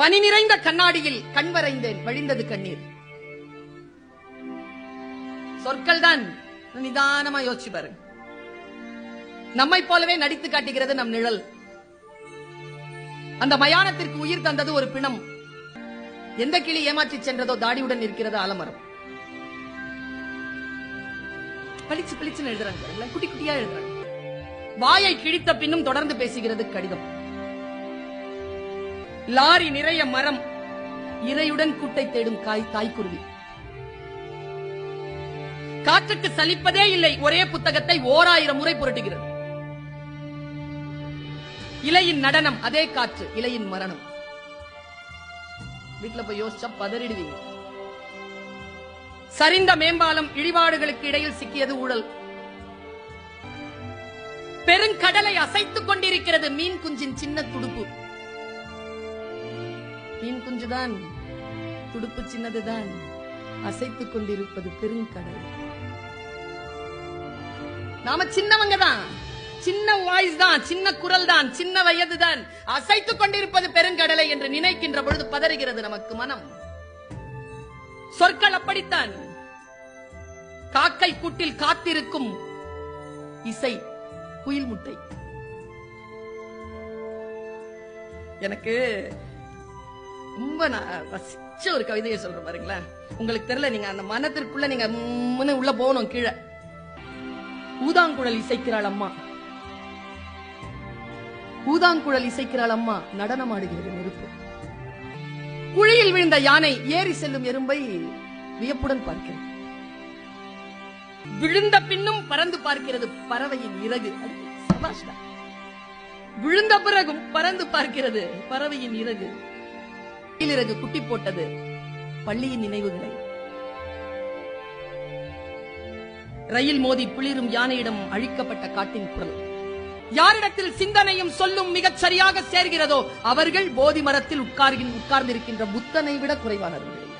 பனி நிறைந்த கண்ணாடியில் கண் வரைந்தேன், வழிந்தது கண்ணீர். சொற்கள் தான். நிதானமா யோசிச்சு பாருங்க. நம்மை போலவே நடித்து காட்டுகிறது நம் நிழல். அந்த மயானத்திற்கு உயிர் தந்தது ஒரு பிணம். எந்த கிளி ஏமாற்றி சென்றதோ தாடியுடன் இருக்கிறது ஆலமரம். பளிச்சு பளிச்சுன்னு எழுதுறாங்க, குட்டி குட்டியா எழுதுறாங்க. வாயை கிழித்த பின்னும் தொடர்ந்து பேசுகிறது கடிதம். லாரி நிறைய மரம், இரையுடன் கூட்டை தேடும் தாய்க்குருவி. காற்றுக்கு சலிப்பதே இல்லை, ஒரே புத்தகத்தை 1000 முறை புரட்டுகிறது. இலையின் நடனம், அதே காற்று, இலையின் மரணம். வீட்டுல போய் யோசிச்சா பதறிடுவீங்க. சரிந்த மேம்பாலம், இடிபாடுகளுக்கு இடையில் சிக்கியது ஊழல். பெருங்கடலை அசைத்துக் கொண்டிருக்கிறது மீன் குஞ்சின் சின்ன துடுப்பு. மீன் குஞ்சுதான், துடுப்பு சின்னதுதான், அசைத்துக் கொண்டிருப்பது பெருங்கடல். நாம சின்னவங்க தான், சின்ன வாய்ஸ் தான், சின்ன குரல் தான், சின்ன வயது தான், அசைத்துக் கொண்டிருப்பது பெருங்கடலை என்று நினைக்கின்ற பொழுது பதறுகிறது நமக்கு மனம். சொற்கள் அப்படித்தான். காக்கை கூட்டில் காத்திருக்கும் இசை, குயில் முட்டை. எனக்கு ரொம்ப ரசிச்ச ஒரு கவிதையை சொல்ற பாருங்களேன். உங்களுக்கு தெரியல, நீங்க அந்த மனத்திற்குள்ள நீங்க உள்ள போகணும். கீழே ஊதாங்குழல் இசைக்கிறாள் அம்மா, ஊதாங்குழல் இசைக்கிறாள் அம்மா, நடனம் ஆடுகிறது நெருப்பு. குழியில் விழுந்த யானை ஏறி செல்லும் எறும்பை வியப்புடன் பார்க்கிறது. விழுந்த பின்னும் பறந்து பார்க்கிறது பறவையின் இறகு. விழுந்த பிறகும் பறந்து பார்க்கிறது பறவையின் இறகு. இறகு குட்டி போட்டது பள்ளியின் நினைவுகளை. ரயில் மோதி பிளிரும் யானையிடம் அழிக்கப்பட்ட காட்டின் குரல். யாரிடத்தில் சிந்தனையும் சொல்லும் மிகச் சரியாக சேர்கிறதோ அவர்கள் போதி மரத்தில் உட்கார்ந்திருக்கின்ற புத்தனை விட குறைவானவர்கள்.